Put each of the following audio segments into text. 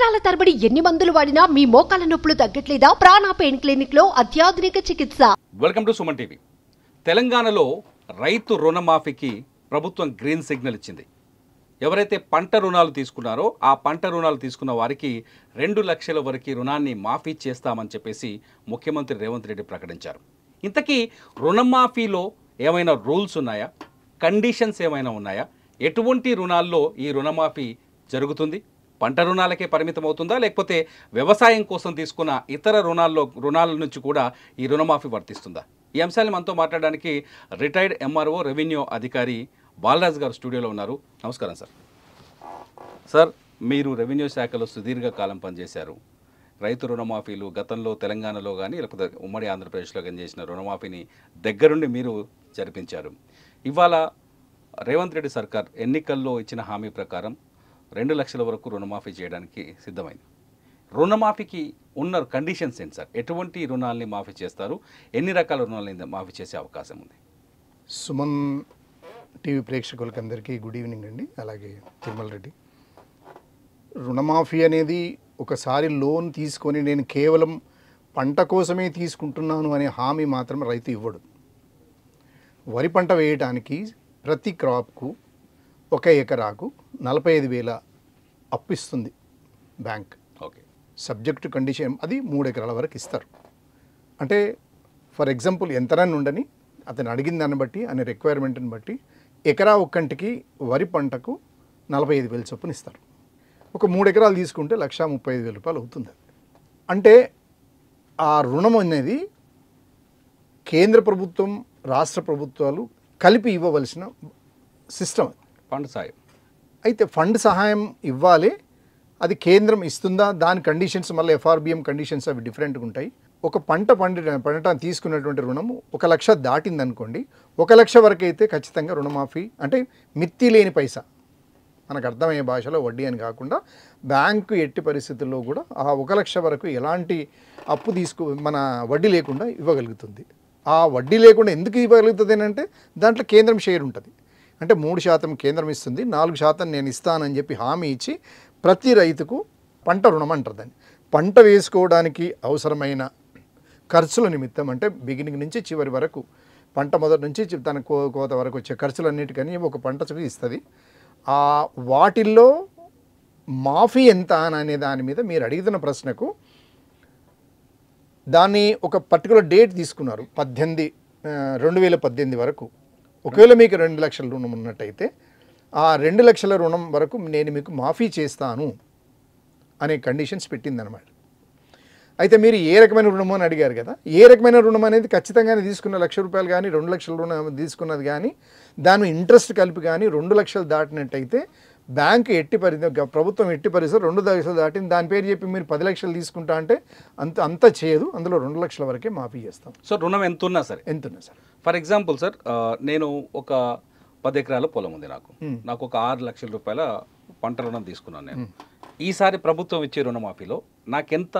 సంవత్సరాల తరబడి ఎన్ని మందులు వాడినా మీ మోకాల నొప్పులు తగ్గట్లేదా? ప్రాణ పెయిన్ క్లినిక్ లో అత్యాధునిక చికిత్స. Welcome to Suman TV. తెలంగాణలో రైతు రుణమాఫీకి ప్రభుత్వం గ్రీన్ సిగ్నల్ ఇచ్చింది. ఎవరైతే పంట రుణాలు తీసుకున్నారో ఆ పంట రుణాలు తీసుకున్న వారికి 2 లక్షల వరకు రుణాన్ని మాఫీ చేస్తామని చెప్పేసి ముఖ్యమంత్రి రేవంత్ రెడ్డి ప్రకటించారు. ఇంతకీ రుణమాఫీలో ఏమైనా రూల్స్ ఉన్నాయా? కండిషన్స్ ఏమైనా ఉన్నాయా? ఎటువంటి రుణాల్లో ఈ రుణమాఫీ జరుగుతుంది? పంట రుణాలకే పరిమితం అవుతుందా, లేకపోతే వ్యవసాయం కోసం తీసుకున్న ఇతర రుణాల నుంచి కూడా ఈ రుణమాఫీ వర్తిస్తుందా? ఈ అంశాన్ని మనతో మాట్లాడడానికి రిటైర్డ్ ఎంఆర్ఓ రెవెన్యూ అధికారి బాలరాజ్ గారు స్టూడియోలో ఉన్నారు. నమస్కారం సార్. సార్, మీరు రెవెన్యూ శాఖలో సుదీర్ఘకాలం పనిచేశారు. రైతు రుణమాఫీలు గతంలో తెలంగాణలో కానీ లేకపోతే ఉమ్మడి ఆంధ్రప్రదేశ్లో కానీ చేసిన రుణమాఫీని దగ్గరుండి మీరు జరిపించారు. ఇవాళ రేవంత్ రెడ్డి సర్కార్ ఎన్నికల్లో ఇచ్చిన హామీ ప్రకారం 2 లక్షల వరకు రుణమాఫీ చేయడానికి సిద్ధమైంది. రుణమాఫీకి ఉన్న కండిషన్స్ ఏంటి సార్? ఎటువంటి రుణాలని మాఫీ చేస్తారు? ఎన్ని రకాల రుణాలని మాఫీ చేసే అవకాశం ఉంది? సుమన్ టీవీ ప్రేక్షకులకి అందరికీ గుడ్ ఈవినింగ్ అండి. అలాగే తిరుమల రెడ్డి, రుణమాఫీ అనేది ఒకసారి లోన్ తీసుకొని నేను కేవలం పంట కోసమే తీసుకుంటున్నాను అనే హామీ మాత్రం రైతు ఇవ్వడు. వరి పంట వేయడానికి ప్రతి క్రాప్కు 1 ఎకరాకు 45,000 అప్పిస్తుంది బ్యాంక్. ఓకే, సబ్జెక్ట్ కండిషన్ అది 3 ఎకరాల వరకు ఇస్తారు. అంటే ఫర్ ఎగ్జాంపుల్ ఎంతనని ఉండని అతను అడిగిన దాన్ని బట్టి అనే రిక్వైర్మెంట్ని బట్టి ఎకరా ఒక్కంటికి వరి పంటకు 45,000 చొప్పున ఇస్తారు. ఒక 3 ఎకరాలు తీసుకుంటే 1,35,000 రూపాయలు అవుతుంది. అంటే ఆ రుణం అనేది కేంద్ర ప్రభుత్వం రాష్ట్ర ప్రభుత్వాలు కలిపి ఇవ్వవలసిన సిస్టమ్. ఫండ్ సాయం అయితే ఫండ్ సహాయం ఇవ్వాలి. అది కేంద్రం ఇస్తుందా? దాని కండిషన్స్ మళ్ళీ ఎఫ్ఆర్బిఎం కండిషన్స్ అవి డిఫరెంట్గా ఉంటాయి. ఒక పంట తీసుకున్నటువంటి రుణము 1 లక్ష దాటిందనుకోండి, 1 లక్ష వరకు అయితే ఖచ్చితంగా రుణమాఫీ, అంటే మిత్తి లేని పైసా, మనకు అర్థమయ్యే భాషలో వడ్డీ అని కాకుండా బ్యాంకు ఎట్టి పరిస్థితుల్లో కూడా ఆ 1 లక్ష వరకు ఎలాంటి అప్పు మన వడ్డీ లేకుండా ఇవ్వగలుగుతుంది. ఆ వడ్డీ లేకుండా ఎందుకు ఇవ్వగలుగుతుంది అంటే దాంట్లో కేంద్రం షేర్ ఉంటుంది. అంటే 3% కేంద్రం ఇస్తుంది, 4% నేను ఇస్తానని చెప్పి హామీ ఇచ్చి ప్రతి రైతుకు పంట రుణం అంటారు దాన్ని. పంట వేసుకోవడానికి అవసరమైన ఖర్చుల నిమిత్తం, అంటే బిగినింగ్ నుంచి చివరి వరకు, పంట మొదటి నుంచి తన కోత వరకు వచ్చే ఖర్చులన్నిటికని ఒక పంటకు ఇస్తుంది. వాటిల్లో మాఫీ ఎంత అనే దాని మీద మీరు అడుగుతున్న ప్రశ్నకు దాన్ని ఒక పర్టికులర్ డేట్ తీసుకున్నారు, 2018 వరకు. ఒకవేళ మీకు 2 లక్షల రుణం ఉన్నట్టయితే ఆ 2 లక్షల రుణం వరకు నేను మీకు మాఫీ చేస్తాను అనే కండిషన్స్ పెట్టిందనమాట. అయితే మీరు ఏ రకమైన రుణం అని అడిగారు కదా. ఏ రకమైన రుణం అనేది ఖచ్చితంగానే తీసుకున్న 1 లక్ష రూపాయలు కానీ 2 లక్షల రుణం తీసుకున్నది కానీ దాని ఇంట్రెస్ట్ కలిపి కానీ 2 లక్షలు దాటినట్టయితే బ్యాంకు ప్రభుత్వం ఎట్టి పరిస్థితి 2 లక్షలు దాటింది దాని పేరు చెప్పి మీరు 10 లక్షలు తీసుకుంటా అంటే అంత చేయదు. అందులో 2 లక్షల వరకే మాఫీ చేస్తాం. సో రుణం ఎంత ఉన్నా సరే ఫర్ ఎగ్జాంపుల్ సార్, నేను ఒక 10 ఎకరాల పొలం ఉంది, నాకు ఒక 6 లక్షల రూపాయల పంట రుణం తీసుకున్నాను నేను. ఈసారి ప్రభుత్వం ఇచ్చే రుణమాఫీలో నాకెంత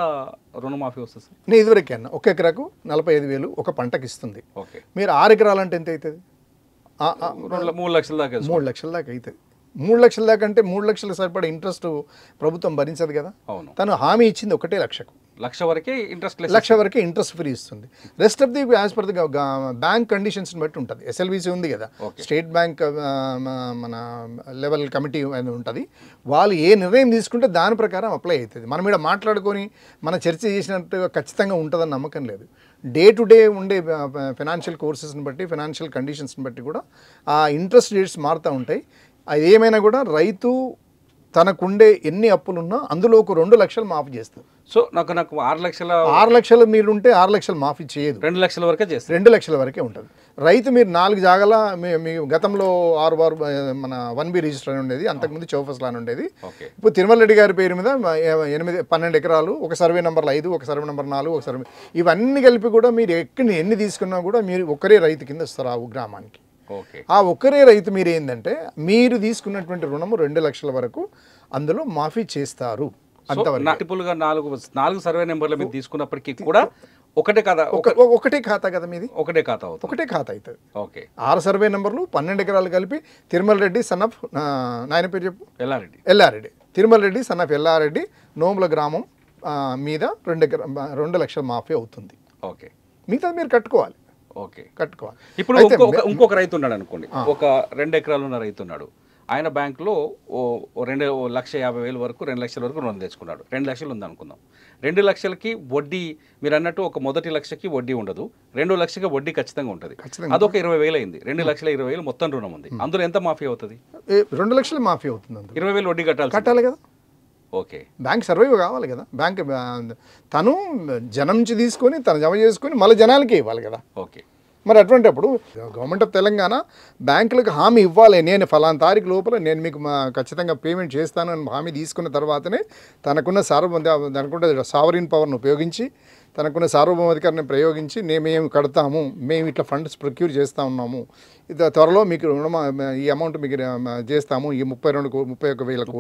రుణమాఫీ వస్తుంది సార్? నేను ఇదివరకే అన్న 1 ఎకరాకు 45,000 ఒక పంటకి ఇస్తుంది. ఓకే, మీరు 6 ఎకరాలు అంటే ఎంత అవుతుంది? 3 లక్షల దాకా. 3 లక్షల దాకా అవుతుంది. 3 లక్షల దాకా అంటే 3 లక్షల సరిపడే ఇంట్రెస్ట్ ప్రభుత్వం భరించదు కదా. అవును, తను హామీ ఇచ్చింది 1 లక్షకు. 1 లక్ష వరకే ఇంట్రెస్ట్, 1 లక్ష వరకే ఇంట్రెస్ట్ ఫ్రీ ఇస్తుంది. Rest of the as per the bank conditions బట్టి ఉంటుంది. ఎస్ఎల్బిసి ఉంది కదా, స్టేట్ బ్యాంక్ మన లెవెల్ కమిటీ అని ఉంటుంది. వాళ్ళు ఏ నిర్ణయం తీసుకుంటే దాని ప్రకారం అప్లై అవుతుంది. మనం ఇక్కడ మాట్లాడుకొని మన చర్చ చేసినట్టుగా ఖచ్చితంగా ఉంటుందని నమ్మకం లేదు. డే టు డే ఉండే ఫైనాన్షియల్ కోర్సెస్ని బట్టి, ఫైనాన్షియల్ కండిషన్స్ని బట్టి కూడా ఆ ఇంట్రెస్ట్ రేట్స్ మారుతూ ఉంటాయి. అది ఏమైనా కూడా రైతు తనకుండే ఎన్ని అప్పులున్నా అందులో ఒక 2 లక్షలు మాఫీ చేస్తారు. సో నాకు 6 లక్షలు మీరు ఉంటే 6 లక్షలు మాఫీ చేయదు, 2 లక్షల వరకే చేస్తారు. 2 లక్షల వరకే ఉంటుంది. రైతు మీరు 4 జాగాల మీ గతంలో 6 మన 1B రిజిస్టర్ అని ఉండేది, అంతకుముందు చౌఫస్లా అని ఉండేది. ఇప్పుడు తిరుమల రెడ్డి గారి పేరు మీద 12 ఎకరాలు, ఒక సర్వే నెంబర్ 5, ఒక సర్వే నెంబర్ 4, ఒక సర్వే, ఇవన్నీ కలిపి కూడా మీరు ఎన్ని తీసుకున్నా కూడా మీరు ఒకరే రైతు కింద వస్తారు ఆ గ్రామానికి. ఆ ఒక్కరే రైతు మీరు ఏంటంటే మీరు తీసుకున్నటువంటి రుణము 2 లక్షల వరకు అందులో మాఫీ చేస్తారు. అంతవరకు 4 సర్వే నెంబర్ల మీద తీసుకున్నప్పటికీ కూడా ఒకటే ఖాతా కదా మీది, ఒకటే ఖాతా అవుతుంది. ఓకే, 6 సర్వే నెంబర్లు 12 ఎకరాలు కలిపి తిరుమల రెడ్డి సన్ ఆఫ్ నాయన పేరు చెప్పు, ఎల్లారెడ్డి తిరుమల రెడ్డి సన్ ఆఫ్ ఎల్లారెడ్డి నోముల గ్రామం మీద 2 లక్షల మాఫీ అవుతుంది. ఓకే, మిగతా మీరు కట్టుకోవాలి. ఓకే, కట్టుకోవాలి. ఇప్పుడు ఇంకొక రైతు ఉన్నాడు అనుకోండి, ఒక 2 ఎకరాలు ఉన్న రైతు ఉన్నాడు. ఆయన బ్యాంకులో 2,50,000 వరకు 2 లక్షల వరకు రుణం తెచ్చుకున్నాడు. 2 లక్షలు ఉంది అనుకుందాం. 2 లక్షలకి వడ్డీ మీరు అన్నట్టు ఒక మొదటి లక్షకి వడ్డీ ఉండదు, 2 లక్షకి వడ్డీ ఖచ్చితంగా ఉంటుంది. అదొక 20,000 అయింది. 2,20,000 మొత్తం రుణం ఉంది. అందులో ఎంత మాఫీ అవుతుంది? 2 లక్షలు మాఫీ అవుతుంది. 20,000 వడ్డీ కట్టాలి కదా. ఓకే, బ్యాంక్ సర్వైవ్ కావాలి కదా. బ్యాంక్ తను జనం నుంచి తీసుకొని తను జమ చేసుకొని మళ్ళీ జనాలకి ఇవ్వాలి కదా. ఓకే, మరి అటువంటిప్పుడు గవర్నమెంట్ ఆఫ్ తెలంగాణ బ్యాంకులకు హామీ ఇవ్వాలి. నేను ఫలానా తారీఖు లోపల నేను మీకు ఖచ్చితంగా పేమెంట్ చేస్తాను అని హామీ తీసుకున్న తర్వాతనే తనకున్న సావరీన్ పవర్ను ఉపయోగించి తనకున్న సార్వభౌమాధికారాన్ని ప్రయోగించి మేము కడతాము, మేము ఇట్లా ఫండ్స్ ప్రొక్యూర్ చేస్తూ ఉన్నాము, ఇది త్వరలో మీకు ఈ అమౌంట్ మీకు చేస్తాము, ఈ 31,000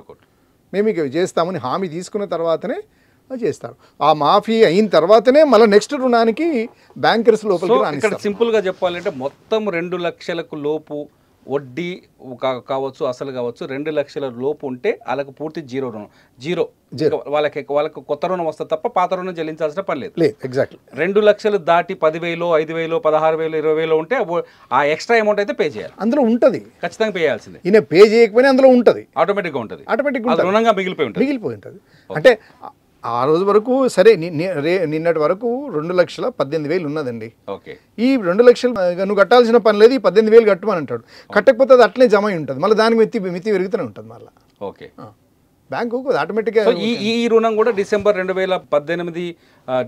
కోట్లు మేము మీకు చేస్తామని హామీ తీసుకున్న తర్వాతనే చేస్తారు. ఆ మాఫీ అయిన తర్వాతనే మళ్ళీ నెక్స్ట్ రుణానికి బ్యాంకర్స్ లోపలికి ఇక్కడ సింపుల్గా చెప్పాలంటే మొత్తం 2 లక్షలకు లోపు వడ్డీ కావచ్చు, అసలు కావచ్చు, 2 లక్షల లోపు ఉంటే వాళ్ళకి పూర్తి జీరో రుణం. జీరో వాళ్ళకి కొత్త రుణం వస్తే తప్ప పాత రుణం చెల్లించాల్సిన పని లేదు. ఎగ్జాక్ట్లీ. 2 లక్షలు దాటి 10,000, 5,000, 16,000, 20,000 ఉంటే ఆ ఎక్స్ట్రా అమౌంట్ అయితే పే చేయాలి. అందులో ఉంటుంది, ఖచ్చితంగా పే చేయాల్సిందే. ఈయన పే చేయకపోయినా అందులో ఉంటుంది, ఆటోమేటిక్గా ఉంటుంది, రుణంగా మిగిలిపోయి ఉంటుంది. అంటే ఆ రోజు వరకు సరే నిన్నటి వరకు 2,18,000 ఉన్నదండి. ఓకే, ఈ 2 లక్షలు నువ్వు కట్టాల్సిన పని లేదు, ఈ 18,000 కట్టమని అంటాడు. కట్టకపోతే అది అట్లే జమ అయి ఉంటుంది, మళ్ళీ దానికి మితి పెరుగుతూనే ఉంటుంది మళ్ళీ. ఓకే, బ్యాంకు ఆటోమేటిక్గా ఈ రుణం కూడా డిసెంబర్ 2018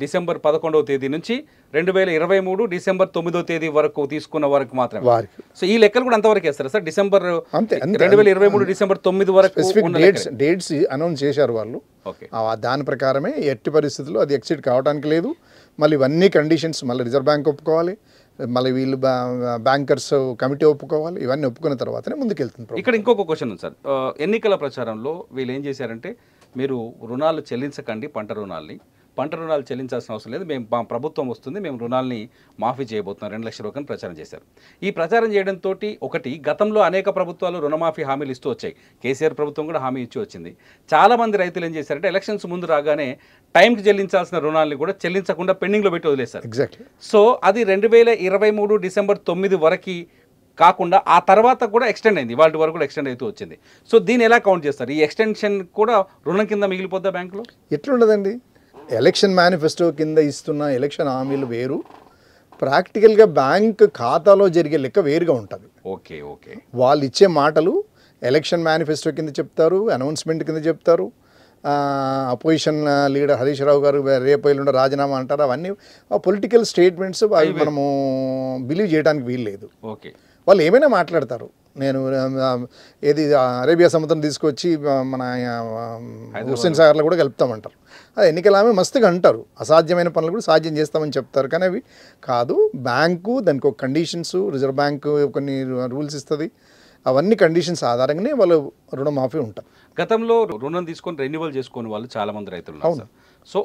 డిసెంబర్ 11వ తేదీ నుంచి 2023 డిసెంబర్ 9వ తేదీ వరకు తీసుకున్న వరకు మాత్రమే. సో ఈ లెక్కలు కూడా అంతవరకు వేస్తారు సార్. డిసెంబర్ 2023 డిసెంబర్ 9 వరకు స్పెసిఫిక్ డేట్స్ అనౌన్స్ చేశారు వాళ్ళు. దాని ప్రకారమే ఎట్టి పరిస్థితుల్లో అది ఎక్సిట్ కావడానికి లేదు. మళ్ళీ ఇవన్నీ కండిషన్స్ మళ్ళీ రిజర్వ్ బ్యాంక్ ఒప్పుకోవాలి, మళ్ళీ వీళ్ళు బ్యాంకర్స్ కమిటీ ఒప్పుకోవాలి. ఇవన్నీ ఒప్పుకున్న తర్వాతనే ముందుకెళ్తుంది. ఇక్కడ ఇంకొక క్వశ్చన్ ఉంది సార్. ఎన్నికల ప్రచారంలో వీళ్ళు ఏం చేశారంటే, మీరు రుణాలు చెల్లించకండి, పంట రుణాలు చెల్లించాల్సిన అవసరం లేదు, మా ప్రభుత్వం వస్తుంది, మేము రుణాలని మాఫీ చేయబోతున్నాం 2 లక్షల రూపాయలు ప్రచారం చేశారు. ఈ ప్రచారం చేయడంతో ఒకటి, గతంలో అనేక ప్రభుత్వాలు రుణమాఫీ హామీలు ఇస్తూ వచ్చాయి. కేసీఆర్ ప్రభుత్వం కూడా హామీ ఇచ్చి వచ్చింది. చాలామంది రైతులు ఏం చేశారంటే, ఎలక్షన్స్ ముందు రాగానే టైంకి చెల్లించాల్సిన రుణాలని కూడా చెల్లించకుండా పెండింగ్లో పెట్టి వదిలేశారు. ఎగ్జాక్ట్లీ. సో అది 2023 డిసెంబర్ 9 వరకు కాకుండా ఆ తర్వాత కూడా ఎక్స్టెండ్ అయింది, వాటి వరకు కూడా ఎక్స్టెండ్ అవుతూ వచ్చింది. సో దీన్ని ఎలా కౌంట్ చేస్తారు? ఈ ఎక్స్టెన్షన్ కూడా రుణం కింద మిగిలిపోద్దా బ్యాంకులో? ఎట్లుండదండి, ఎలక్షన్ మేనిఫెస్టో కింద ఇస్తున్న ఎలక్షన్ హామీలు వేరు, ప్రాక్టికల్గా బ్యాంక్ ఖాతాలో జరిగే లెక్క వేరుగా ఉంటుంది. Okay, okay. వాళ్ళు ఇచ్చే మాటలు ఎలక్షన్ మేనిఫెస్టో కింద చెప్తారు, అనౌన్స్మెంట్ కింద చెప్తారు. అపోజిషన్ లీడర్ హరీష్ రావు గారు రేపు ఎల్లుండి రాజీనామా అంటారు. అవన్నీ పొలిటికల్ స్టేట్మెంట్స్, అవి మనము బిలీవ్ చేయడానికి వీలు లేదు. ఓకే, వాళ్ళు ఏమైనా మాట్లాడతారు. నేను ఏది అరేబియా సముద్రం తీసుకొచ్చి మన హుస్సేన్ సాగర్లో కూడా కలుపుతామంటారు. అది ఎన్నికల ఆమె మస్తుగా అంటారు. అసాధ్యమైన పనులు కూడా సాధ్యం చేస్తామని చెప్తారు. కానీ అవి కాదు. బ్యాంకు దానికి ఒక కండిషన్స్, రిజర్వ్ బ్యాంకు కొన్ని రూల్స్ ఇస్తుంది. అవన్నీ కండిషన్స్ ఆధారంగానే వాళ్ళు రుణమాఫీ ఉంటారు. గతంలో రుణం తీసుకొని రెన్యువల్ చేసుకునే వాళ్ళు చాలా మంది రైతులు ఉన్నారు. సో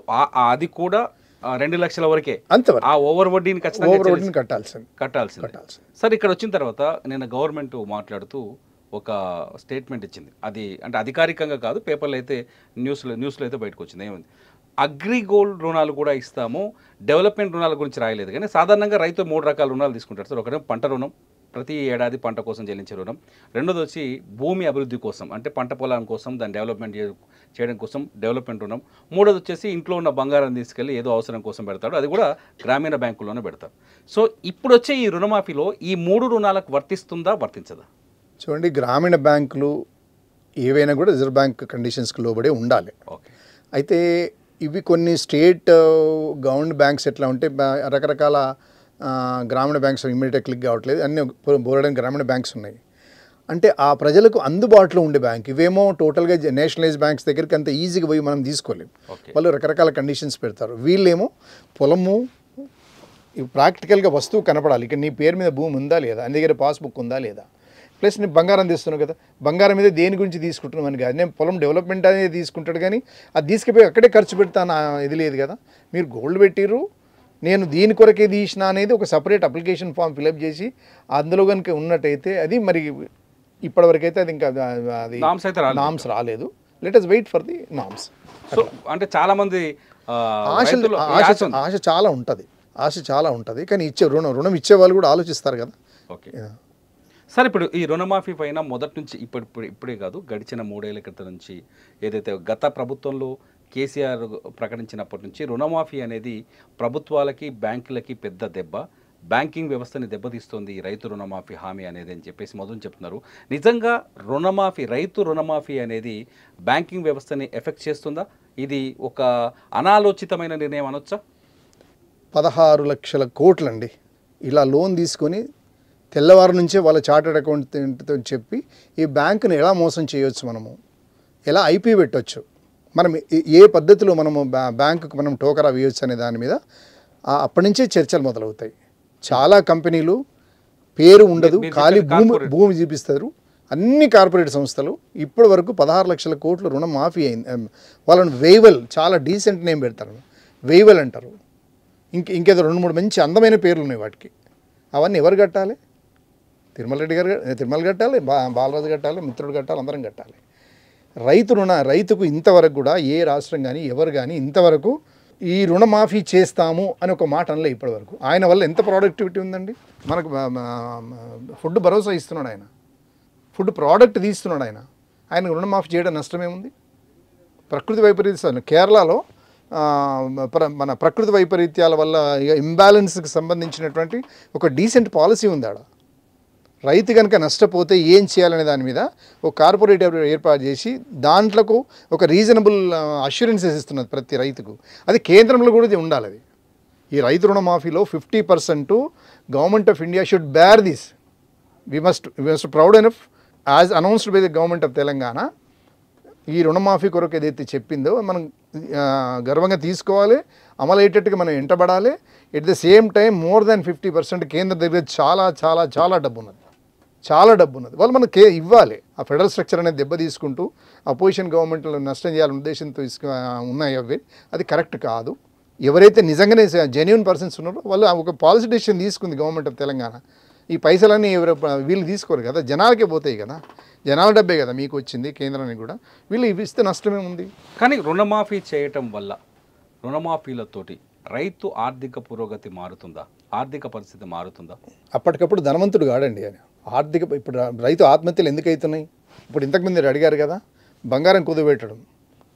అది కూడా 2 లక్షల వరకే, అంతవరకు ఆ ఓవర్ వడ్డీని ఖచ్చితంగా కట్టాల్సింది. సార్ ఇక్కడ వచ్చిన తర్వాత నిన్న గవర్నమెంట్ మాట్లాడుతూ ఒక స్టేట్మెంట్ ఇచ్చింది. అది అంటే అధికారికంగా కాదు, పేపర్లో అయితే న్యూస్లో అయితే బయటకు వచ్చింది. ఏముంది, అగ్రిగోల్డ్ రుణాలు కూడా ఇస్తాము, డెవలప్మెంట్ రుణాల గురించి రాయలేదు. కానీ సాధారణంగా రైతు 3 రకాల రుణాలు తీసుకుంటారు సార్. ఒకటి పంట రుణం, ప్రతి ఏడాది పంట కోసం చెల్లించే రుణం. రెండోది వచ్చి భూమి అభివృద్ధి కోసం, అంటే పంట పొలం కోసం దాన్ని డెవలప్మెంట్ చేయడం కోసం డెవలప్మెంట్ రుణం. మూడోది వచ్చేసి ఇంట్లో ఉన్న బంగారం తీసుకెళ్ళి ఏదో అవసరం కోసం పెడతాడు, అది కూడా గ్రామీణ బ్యాంకుల్లోనే పెడతారు. సో ఇప్పుడు వచ్చే ఈ రుణమాఫీలో ఈ 3 రుణాలకు వర్తిస్తుందా, వర్తించదా? చూడండి, గ్రామీణ బ్యాంకులు ఏవైనా కూడా రిజర్వ్ బ్యాంక్ కండిషన్స్కి లోబడే ఉండాలి. ఓకే. అయితే ఇవి కొన్ని స్టేట్ గవర్నమెంట్ బ్యాంక్స్ ఎట్లా ఉంటే రకరకాల గ్రామీణ బ్యాంక్స్ ఇమ్మీడియట్గా క్లిక్ కావట్లేదు, అన్నీ బోలెడని గ్రామీణ బ్యాంక్స్ ఉన్నాయి. అంటే ఆ ప్రజలకు అందుబాటులో ఉండే బ్యాంక్ ఇవేమో టోటల్గా నేషనలైజ్ బ్యాంక్స్ దగ్గరికి అంత ఈజీగా పోయి మనం తీసుకోలేము. వాళ్ళు రకరకాల కండిషన్స్ పెడతారు. వీళ్ళేమో పొలము ప్రాక్టికల్గా వస్తువు కనపడాలి. ఇక నీ పేరు మీద భూమి ఉందా లేదా, నీ దగ్గర పాస్బుక్ ఉందా లేదా, ప్లస్ నేను బంగారం తీస్తున్నావు కదా, బంగారం మీద దేని గురించి తీసుకుంటున్నావు అని కాదు. నేను పొలం డెవలప్మెంట్ అనేది తీసుకుంటాడు, కానీ అది తీసుకుపోయి అక్కడే ఖర్చు పెడతాను ఇది లేదు కదా. మీరు గోల్డ్ పెట్టిర్రు, నేను దీని కొరకే తీసిన అనేది ఒక సపరేట్ అప్లికేషన్ ఫామ్ ఫిలప్ చేసి అందులో కనుక ఉన్నట్టయితే అది మరి ఇప్పటివరకైతే అది ఇంకా అది నామ్స్ రాలేదు. Let us wait for the norms. So అంటే చాలా మంది రైతులు ఈ ఆశ ఉంది. ఆశ చాలా ఉంటుంది కానీ రుణం ఇచ్చే వాళ్ళు కూడా ఆలోచిస్తారు కదా. ఓకే సార్, ఇప్పుడు ఈ రుణమాఫీ పైన మొదటి నుంచి ఇప్పుడే కాదు, గడిచిన 3 ఏళ్ల క్రితం నుంచి ఏదైతే గత ప్రభుత్వంలో కేసీఆర్ ప్రకటించినప్పటి నుంచి రుణమాఫీ అనేది ప్రభుత్వాలకి బ్యాంకులకి పెద్ద దెబ్బ, బ్యాంకింగ్ వ్యవస్థని దెబ్బతీస్తుంది ఈ రైతు రుణమాఫీ హామీ అనేది అని చెప్పేసి మొదలు చెప్తున్నారు. నిజంగా రైతు రుణమాఫీ అనేది బ్యాంకింగ్ వ్యవస్థని ఎఫెక్ట్ చేస్తుందా? ఇది ఒక అనాలోచితమైన నిర్ణయం అనొచ్చా? 16 లక్షల కోట్లండి ఇలా లోన్ తీసుకొని తెల్లవారు నుంచే వాళ్ళ చార్టెడ్ అకౌంటెంట్తో చెప్పి ఈ బ్యాంకుని ఎలా మోసం చేయొచ్చు, మనము ఎలా ఐపీ పెట్టవచ్చు, మనం ఏ పద్ధతిలో మనము బ్యాంకుకు మనం టోకరా వేయొచ్చు అనే దాని మీద అప్పటి నుంచే చర్చలు మొదలవుతాయి. చాలా కంపెనీలు పేరు ఉండదు, ఖాళీ భూమి చూపిస్తారు, అన్ని కార్పొరేట్ సంస్థలు ఇప్పటి వరకు 16 లక్షల కోట్లు రుణం మాఫీ అయింది. వాళ్ళని వేవల్, చాలా డీసెంట్ నేమ్ పెడతారు, వేవల్ అంటారు. ఇంకేదో 2-3 మంచి అందమైన పేర్లు ఉన్నాయి వాటికి. అవన్నీ ఎవరు కట్టాలి? తిరుమల కట్టాలి, బాలరాజు కట్టాలి, మిత్రుడు కట్టాలి, అందరం కట్టాలి. రైతుకు ఇంతవరకు కూడా ఏ రాష్ట్రం కానీ ఎవరు కానీ ఇంతవరకు ఈ రుణమాఫీ చేస్తాము అని ఒక మాట అనలే ఇప్పటి వరకు. ఆయన వల్ల ఎంత ప్రొడక్టివిటీ ఉందండి. మనకు ఫుడ్ భరోసా ఇస్తున్నాడు ఆయన, ఫుడ్ ప్రోడక్ట్ తీస్తున్నాడు ఆయన రుణమాఫీ చేయడం నష్టమేముంది? ప్రకృతి వైపరీత్యాలు కేరళలో మన ప్రకృతి వైపరీత్యాల వల్ల ఇంబ్యాలెన్స్కి సంబంధించినటువంటి ఒక డీసెంట్ పాలసీ ఉంది ఆడ. రైతు కనుక నష్టపోతే ఏం చేయాలనే దాని మీద ఒక కార్పొరేట్ ఏర్పాటు చేసి దాంట్లకు ఒక రీజనబుల్ అష్యూరెన్సెస్ ఇస్తున్నది ప్రతి రైతుకు. అది కేంద్రంలో కూడా ఉండాలి. అది ఈ రైతు రుణమాఫీలో 50% government of India should bear this. We must proud enough as announced by the government of Telangana. ఈ రుణమాఫీ కొరకు ఏదైతే చెప్పిందో మనం గర్వంగా తీసుకోవాలి, అమలయ్యేటట్టుగా మనం వెంటబడాలి. At the same time more than 50% కేంద్ర దగ్గర చాలా చాలా చాలా డబ్బు ఉన్నది, వాళ్ళు మనకి ఇవ్వాలి. ఆ ఫెడరల్ స్ట్రక్చర్ అనేది దెబ్బ తీసుకుంటూ అపోజిషన్ గవర్నమెంట్లో నష్టం చేయాలనే ఉద్దేశంతో ఉన్నాయి అవి. అది కరెక్ట్ కాదు. ఎవరైతే నిజంగానే జెన్యూన్ పర్సన్స్ ఉన్నారో వాళ్ళు ఒక పాలసీ డెసిషన్ తీసుకుంది గవర్నమెంట్ ఆఫ్ తెలంగాణ. ఈ పైసలన్నీ వీళ్ళు తీసుకోరు కదా, జనాలకే పోతాయి కదా, జనాల డబ్బే కదా మీకు వచ్చింది కేంద్రానికి కూడా. వీళ్ళు ఇస్తే నష్టమే ఉంది. కానీ రుణమాఫీ చేయటం వల్ల, రుణమాఫీలతోటి రైతు ఆర్థిక పురోగతి మారుతుందా? ఆర్థిక పరిస్థితి మారుతుందా? అప్పటికప్పుడు ధనవంతుడు కాడండి ఆయన. ఇప్పుడు రైతు ఆత్మహత్యలు ఎందుకు అవుతున్నాయి? ఇప్పుడు ఇంతకుముందు మీరు అడిగారు కదా, బంగారం కుదువెట్టడం,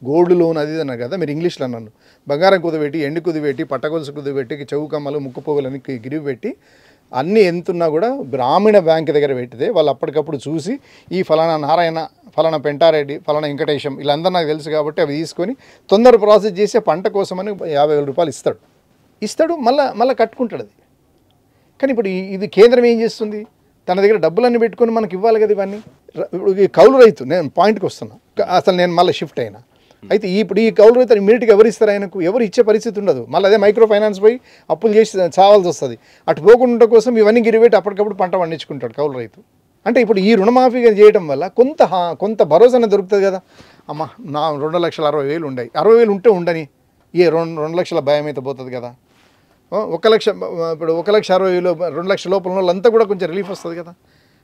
గోల్డ్ లోన్ అది అన్నారు కదా, మీరు ఇంగ్లీష్లో అన్నాను. బంగారం కుదువెట్టి, ఎండు కుదువెట్టి, పట్టగొలుసు కుదువెట్టి, చౌకమ్మలు, ముక్కుపోగులని గిరివి పెట్టి అన్నీ ఎంతున్నా కూడా గ్రామీణ బ్యాంక్ దగ్గర పెట్టితే వాళ్ళు అప్పటికప్పుడు చూసి ఈ ఫలానా నారాయణ, ఫలానా పెంటారెడ్డి, ఫలానా వెంకటేశం వీళ్ళందరూ నాకు తెలుసు కాబట్టి అవి తీసుకొని తొందర ప్రాసెస్ చేసి పంట కోసమని 50,000 రూపాయలు ఇస్తాడు, మళ్ళీ కట్టుకుంటాడు అది. కానీ ఇప్పుడు ఇది కేంద్రం ఏం చేస్తుంది? తన దగ్గర డబ్బులన్నీ పెట్టుకొని మనకి ఇవ్వాలి కదా ఇవన్నీ. ఇప్పుడు ఈ కౌలు రైతు, నేను పాయింట్కి వస్తున్నా, అసలు నేను మళ్ళీ షిఫ్ట్ అయినా. అయితే ఇప్పుడు ఈ కౌలు రైతు ఇమీడియట్గా ఎవరు ఇస్తారు? ఆయనకు ఎవరు ఇచ్చే పరిస్థితి ఉండదు. మళ్ళీ అదే మైక్రో ఫైనాన్స్ పోయి అప్పులు చేసి చావాల్సి వస్తుంది. అటు పోకుండా కోసం ఇవన్నీ గిరిపెట్టి అప్పటికప్పుడు పంట పండించుకుంటాడు కౌలు రైతు. అంటే ఇప్పుడు ఈ రుణమాఫీ చేయడం వల్ల కొంత భరోసా దొరుకుతుంది కదా. అమ్మ నా 2,60,000 ఉన్నాయి, 60,000 ఉంటే ఉండని, 2 లక్షల భయం అయితే పోతుంది కదా. 1 లక్ష, ఇప్పుడు 1,60,000 2 లక్షల లోపల వాళ్ళంతా కూడా కొంచెం రిలీఫ్ వస్తుంది కదా.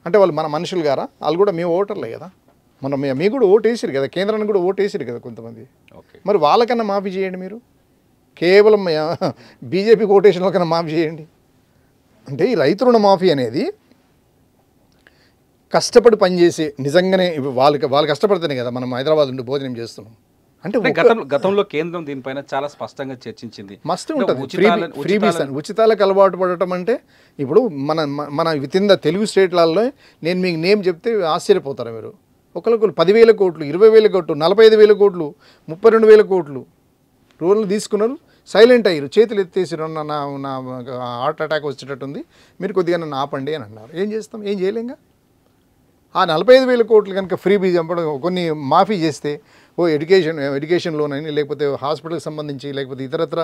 అంటే వాళ్ళు మన మనుషులు గారా? వాళ్ళు కూడా మేము ఓటర్లే కదా, మీకు కూడా ఓటు వేసారు కదా, కేంద్రానికి కూడా ఓటు వేసారు కదా కొంతమంది. మరి వాళ్ళకన్నా మాఫీ చేయండి. మీరు కేవలం బీజేపీకి ఓటేసిన వాళ్ళకన్నా మాఫీ చేయండి. అంటే ఈ రైతు రుణమాఫీ అనేది కష్టపడి పనిచేసి నిజంగానే వాళ్ళు కష్టపడితేనే కదా మనం హైదరాబాద్ నుండి భోజనం చేస్తున్నాం. అంటే గతంలో కేంద్రం దీనిపైన చాలా స్పష్టంగా చర్చించింది. మస్తు ఉంటుంది ఉచితాలకు అలవాటు పడటం. అంటే ఇప్పుడు మన విత్ ఇన్ ద తెలుగు స్టేట్లలో నేను మీకు నేమ్ చెప్తే ఆశ్చర్యపోతారు మీరు. ఒకరికి 10,000 కోట్లు, 20,000 కోట్లు, 45,000 కోట్లు, 32,000 కోట్లు రోడ్లు తీసుకున్నారు, సైలెంట్ అయ్యారు, చేతులు ఎత్తేసారు. నా హార్ట్ అటాక్ వచ్చేటట్టుంది, మీరు కొద్దిగా నన్ను ఆపండి అని అన్నారు. ఏం చేస్తాం? ఏం చేయలేంగా. ఆ 45,000 కోట్లు కనుక ఫ్రీ బీజ్ చంపడం, కొన్ని మాఫీ చేస్తే ఎడ్యుకేషన్ లోన్ అని, లేకపోతే హాస్పిటల్కి సంబంధించి, లేకపోతే ఇతరత్ర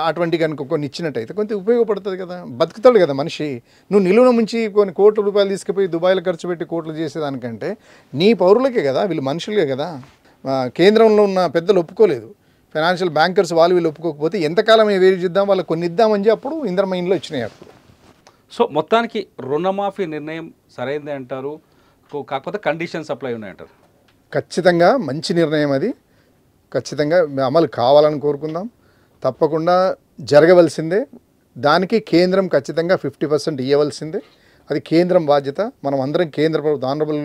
అటువంటి కనుక కొన్ని ఇచ్చినట్టయితే కొంత ఉపయోగపడుతుంది కదా, బతుకుతాడు కదా మనిషి. నువ్వు నిలువున ముంచి కొన్ని కోట్ల రూపాయలు తీసుకుపోయి దుబాయ్లో ఖర్చు పెట్టి కోట్లు చేసేదానికంటే నీ పౌరులకే కదా, వీళ్ళు మనుషులే కదా. కేంద్రంలో ఉన్న పెద్దలు ఒప్పుకోలేదు, ఫైనాన్షియల్ బ్యాంకర్స్ వీళ్ళు ఒప్పుకోకపోతే ఎంతకాలం వేరు చేద్దాం, వాళ్ళకి కొన్ని ఇద్దామని చెప్పి అప్పుడు ఇంద్రమైన్లో ఇచ్చినాయి అప్పుడు. సో మొత్తానికి రుణమాఫీ నిర్ణయం సరైందే అంటారు, కాకపోతే కండిషన్స్ అప్లై ఉన్నాయంటారు. ఖచ్చితంగా మంచి నిర్ణయం అది. ఖచ్చితంగా అమలు కావాలని కోరుకుందాం. తప్పకుండా జరగవలసిందే. దానికి కేంద్రం ఖచ్చితంగా 50% ఇవ్వవలసిందే. అది కేంద్రం బాధ్యత. మనం అందరం కేంద్ర ప్రభుత్వం honourable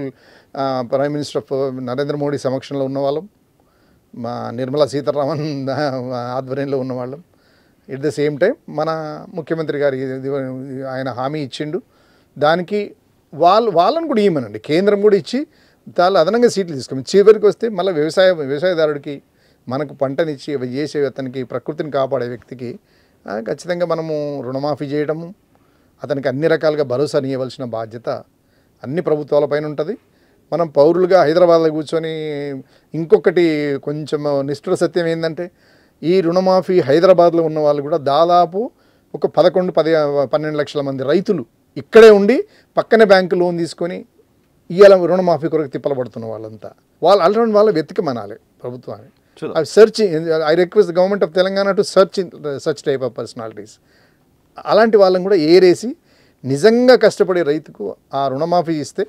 prime minister of Narendra Modi సమక్షంలో ఉన్నవాళ్ళం, మా నిర్మలా సీతారామన్ ఆధ్వర్యంలో ఉన్నవాళ్ళం. ఎట్ ద సేమ్ టైం మన ముఖ్యమంత్రి గారి ఆయన హామీ ఇచ్చిండు. దానికి వాళ్ళని కూడా ఇవ్వమనండి, కేంద్రం కూడా ఇచ్చి చాలా అదనంగా సీట్లు తీసుకోండి. చివరికి వస్తే మళ్ళీ వ్యవసాయదారుడికి మనకు పంటనిచ్చి అవి చేసే అతనికి ప్రకృతిని కాపాడే వ్యక్తికి ఖచ్చితంగా మనము రుణమాఫీ చేయడము, అతనికి అన్ని రకాలుగా భరోసాని ఇవ్వాల్సిన బాధ్యత అన్ని ప్రభుత్వాలపైన ఉంటుంది. మనం పౌరులుగా హైదరాబాద్లో కూర్చొని ఇంకొకటి కొంచెం నిష్ఠుర సత్యం ఏంటంటే, ఈ రుణమాఫీ హైదరాబాద్లో ఉన్న వాళ్ళు కూడా దాదాపు ఒక 11-12 లక్షల మంది రైతులు ఇక్కడే ఉండి పక్కనే బ్యాంకు లోన్ తీసుకొని ఇవాళ రుణమాఫీ కొరకు తిప్పలబడుతున్న వాళ్ళంతా అలాంటి వాళ్ళు వెతికమనాలి ప్రభుత్వాన్ని. Search I request government of Telangana to search such type of personalities. అలాంటి వాళ్ళని కూడా ఏరేసి నిజంగా కష్టపడే రైతుకు ఆ రుణమాఫీ ఇస్తే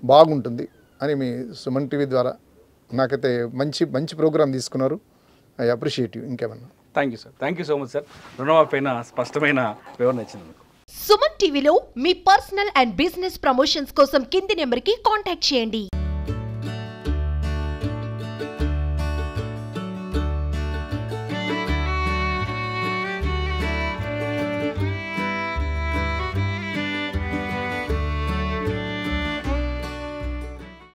బాగుంటుంది అని మీ సుమన్ టీవీ ద్వారా నాకైతే మంచి ప్రోగ్రామ్ తీసుకున్నారు. I appreciate you. ఇంకేమన్నా? Thank you so much sir. రుణమాఫీ పైన స్పష్టమైన వివరణ ఇచ్చింది. సుమన్ టీవీలో మీ పర్సనల్ అండ్ బిజినెస్ ప్రమోషన్స్ కోసం కింది నెంబర్కి కాంటాక్ట్ చేయండి.